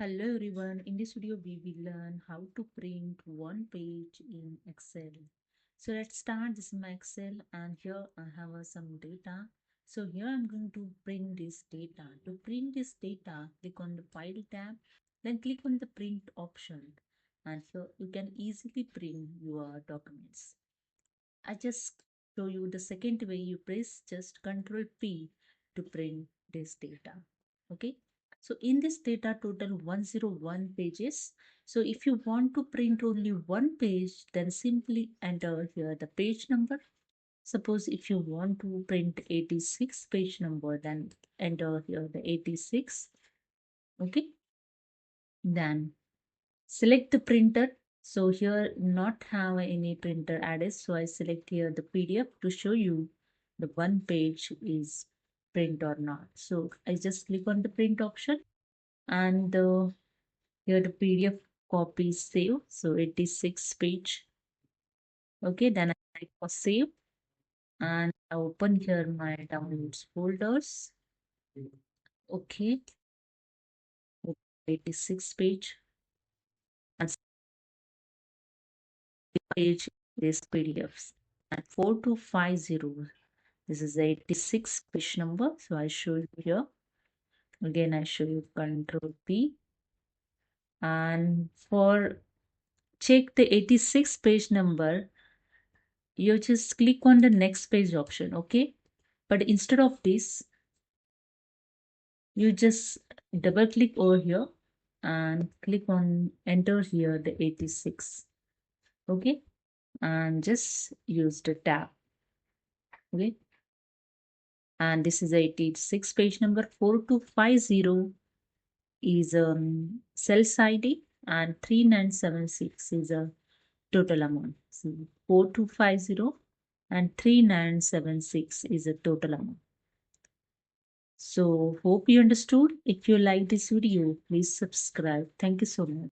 Hello everyone, in this video we will learn how to print one page in Excel. So let's start. This is my Excel and here I have some data. So here I'm going to print this data. To print this data, click on the File tab, then click on the Print option, and here you can easily print your documents. I just show you the second way. You press just Ctrl P to print this data. Okay. So in this data total 101 pages. So if you want to print only one page, then simply enter here the page number. Suppose if you want to print 86 page number, then enter here the 86. Okay. Then select the printer. So here not have any printer added. So I select here the PDF to show you the one page is print or not. So I just click on the print option and here the PDF copy is saved. So 86 page. Okay, then I click for save and I open here my downloads folders. Okay, 86 page and page this PDFs and 4250. This is 86 page number. So I show you here. Again, I show you Control P. And for check the 86 page number, you just click on the next page option. Okay. But instead of this, you just double click over here and click on enter here the 86. Okay. And just use the tab. Okay. And this is 86 page number. 4250 is sales ID and 3976 is a total amount. So 4250 and 3976 is a total amount. So hope you understood. If you like this video, please subscribe. Thank you so much.